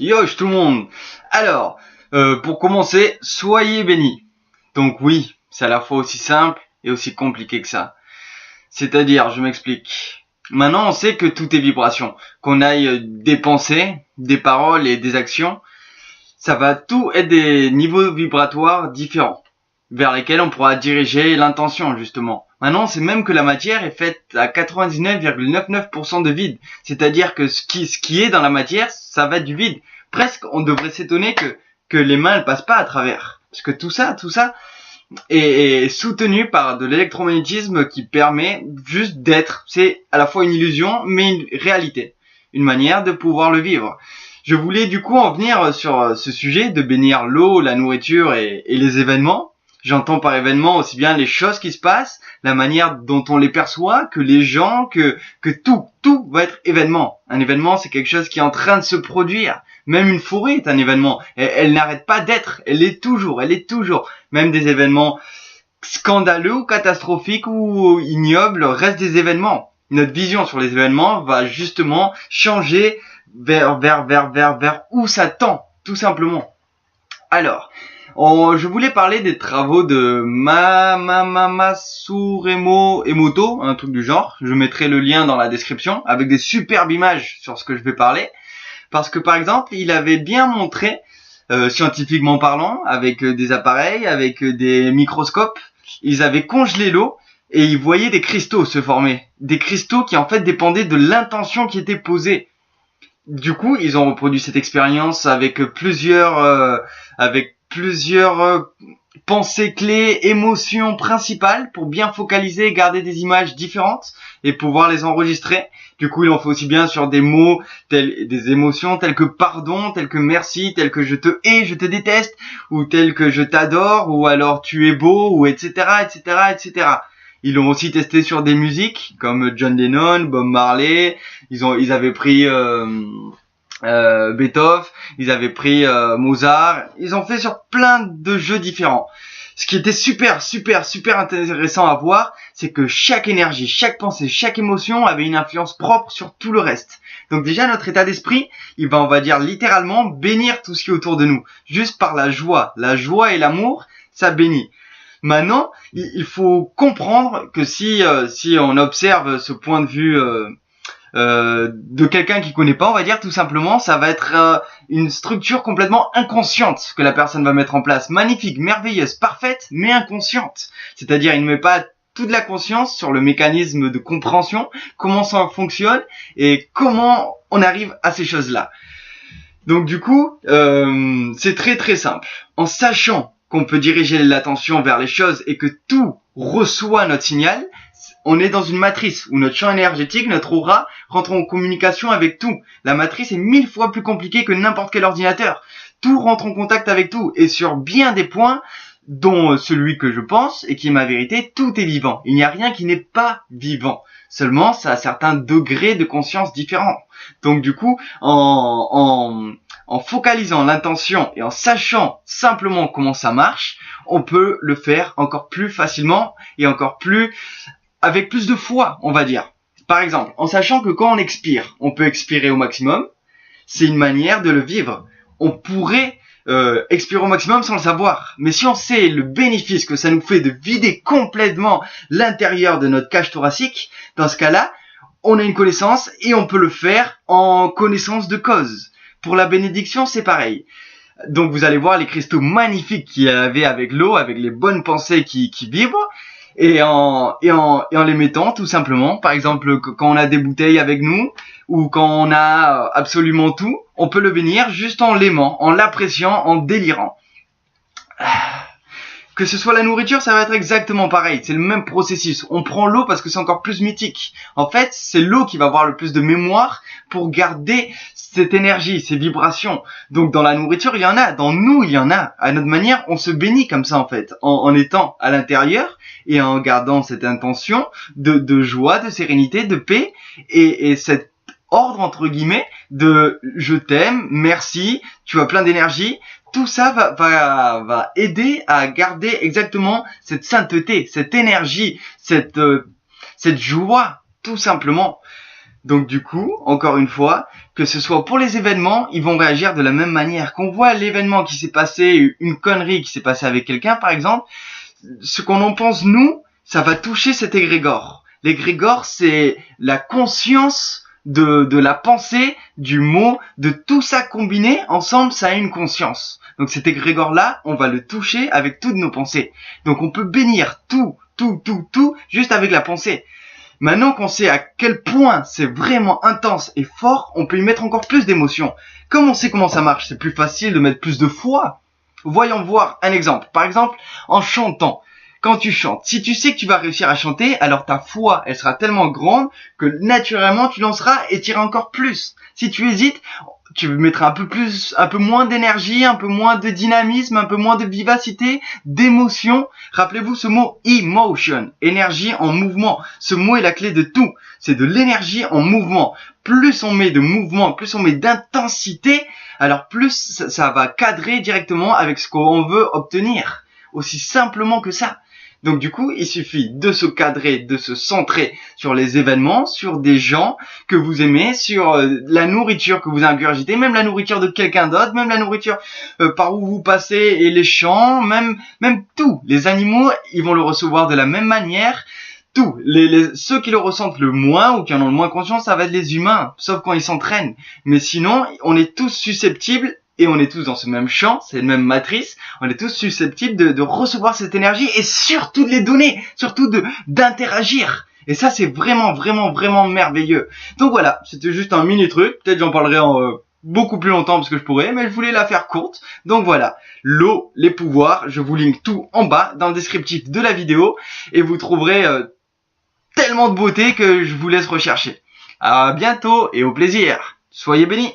Yosh tout le monde. Alors, pour commencer, soyez bénis. Donc oui, c'est à la fois aussi simple et aussi compliqué que ça. C'est-à-dire, je m'explique. Maintenant, on sait que tout est vibration. Qu'on aille des pensées, des paroles et des actions, ça va tout être des niveaux vibratoires différents, vers lesquels on pourra diriger l'intention, justement. Maintenant, on sait même que la matière est faite à 99,99% de vide. C'est-à-dire que ce qui est dans la matière, ça va être du vide. Presque, on devrait s'étonner que les mains ne passent pas à travers. Parce que tout ça est soutenu par de l'électromagnétisme qui permet juste d'être. C'est à la fois une illusion, mais une réalité. Une manière de pouvoir le vivre. Je voulais du coup en venir sur ce sujet de bénir l'eau, la nourriture et les événements. J'entends par événement aussi bien les choses qui se passent, la manière dont on les perçoit, que les gens, que tout va être événement. Un événement, c'est quelque chose qui est en train de se produire. Même une forêt est un événement. Elle n'arrête pas d'être. Elle est toujours. Même des événements scandaleux ou catastrophiques ou ignobles restent des événements. Notre vision sur les événements va justement changer vers où ça tend, tout simplement. Alors, je voulais parler des travaux de Masuremo Emoto, un truc du genre. Je mettrai le lien dans la description avec des superbes images sur ce que je vais parler. Parce que par exemple, il avait bien montré, scientifiquement parlant, avec des appareils, avec des microscopes, ils avaient congelé l'eau et ils voyaient des cristaux se former. Des cristaux qui en fait dépendaient de l'intention qui était posée. Du coup, ils ont reproduit cette expérience avec plusieurs pensées clés, émotions principales pour bien focaliser et garder des images différentes et pouvoir les enregistrer. Du coup, ils l'ont fait aussi bien sur des mots, des émotions telles que pardon, telles que merci, telles que je te hais, je te déteste, ou telles que je t'adore, ou alors tu es beau, ou etc., etc., etc. Ils l'ont aussi testé sur des musiques comme John Lennon, Bob Marley. Ils avaient pris Beethoven, ils avaient pris Mozart. Ils ont fait sur plein de jeux différents. Ce qui était super intéressant à voir, c'est que chaque énergie, chaque pensée, chaque émotion avait une influence propre sur tout le reste. Donc déjà, notre état d'esprit, il va, on va dire littéralement, bénir tout ce qui est autour de nous. Juste par la joie. La joie et l'amour, ça bénit. Maintenant, il faut comprendre que si on observe ce point de vue de quelqu'un qui connaît pas, on va dire tout simplement, ça va être une structure complètement inconsciente que la personne va mettre en place. Magnifique, merveilleuse, parfaite, mais inconsciente. C'est-à-dire, il ne met pas toute la conscience sur le mécanisme de compréhension, comment ça fonctionne et comment on arrive à ces choses-là. Donc du coup, c'est très simple. En sachant qu'on peut diriger l'attention vers les choses et que tout reçoit notre signal, on est dans une matrice où notre champ énergétique, notre aura, rentre en communication avec tout. La matrice est 1000 fois plus compliquée que n'importe quel ordinateur. Tout rentre en contact avec tout. Et sur bien des points, dont celui que je pense, et qui est ma vérité, tout est vivant. Il n'y a rien qui n'est pas vivant. Seulement, ça a certains degrés de conscience différents. Donc du coup, en focalisant l'intention et en sachant simplement comment ça marche, on peut le faire encore plus facilement et encore plus avec plus de foi, on va dire. Par exemple, en sachant que quand on expire, on peut expirer au maximum, c'est une manière de le vivre. On pourrait expirer au maximum sans le savoir. Mais si on sait le bénéfice que ça nous fait de vider complètement l'intérieur de notre cage thoracique, dans ce cas-là, on a une connaissance et on peut le faire en connaissance de cause. Pour la bénédiction, c'est pareil. Donc vous allez voir les cristaux magnifiques qu'il y avait avec l'eau, avec les bonnes pensées qui vibrent. Et en les mettant tout simplement, par exemple quand on a des bouteilles avec nous ou quand on a absolument tout, on peut le bénir juste en l'aimant, en l'appréciant, en délirant. Que ce soit la nourriture, ça va être exactement pareil, c'est le même processus. On prend l'eau parce que c'est encore plus mythique. En fait, c'est l'eau qui va avoir le plus de mémoire pour garder cette énergie, ces vibrations. Donc dans la nourriture, il y en a, dans nous, il y en a. À notre manière, on se bénit comme ça en fait, en étant à l'intérieur et en gardant cette intention de joie, de sérénité, de paix et cet ordre entre guillemets de je t'aime, merci, tu as plein d'énergie. Tout ça va aider à garder exactement cette sainteté, cette énergie, cette joie, tout simplement. Donc du coup, encore une fois, que ce soit pour les événements, ils vont réagir de la même manière. Qu'on voit l'événement qui s'est passé, une connerie qui s'est passée avec quelqu'un par exemple, ce qu'on en pense nous, ça va toucher cet égrégore. L'égrégore, c'est la conscience de la pensée, du mot, de tout ça combiné, ensemble, ça a une conscience. Donc cet égrégore-là, on va le toucher avec toutes nos pensées. Donc on peut bénir tout, juste avec la pensée. Maintenant qu'on sait à quel point c'est vraiment intense et fort, on peut y mettre encore plus d'émotions. Comme on sait comment ça marche, c'est plus facile de mettre plus de foi. Voyons voir un exemple. Par exemple, en chantant. Quand tu chantes, si tu sais que tu vas réussir à chanter, alors ta foi, elle sera tellement grande que naturellement tu lanceras et tu iras encore plus. Si tu hésites, tu mettras un peu moins d'énergie, un peu moins de dynamisme, un peu moins de vivacité, d'émotion. Rappelez-vous ce mot emotion, énergie en mouvement. Ce mot est la clé de tout. C'est de l'énergie en mouvement. Plus on met de mouvement, plus on met d'intensité, alors plus ça va cadrer directement avec ce qu'on veut obtenir. Aussi simplement que ça. Donc du coup, il suffit de se cadrer, de se centrer sur les événements, sur des gens que vous aimez, sur la nourriture que vous ingurgitez, même la nourriture de quelqu'un d'autre, même la nourriture par où vous passez et les champs, même tout. Les animaux, ils vont le recevoir de la même manière. Tout. Ceux qui le ressentent le moins ou qui en ont le moins conscience, ça va être les humains, sauf quand ils s'entraînent. Mais sinon, on est tous susceptibles. Et on est tous dans ce même champ, c'est la même matrice, on est tous susceptibles de recevoir cette énergie et surtout de les donner, surtout d'interagir. Et ça, c'est vraiment merveilleux. Donc voilà, c'était juste un mini truc, peut-être j'en parlerai en beaucoup plus longtemps parce que je pourrais, mais je voulais la faire courte. Donc voilà, l'eau, les pouvoirs, je vous link tout en bas dans le descriptif de la vidéo et vous trouverez tellement de beauté que je vous laisse rechercher. À bientôt et au plaisir. Soyez bénis.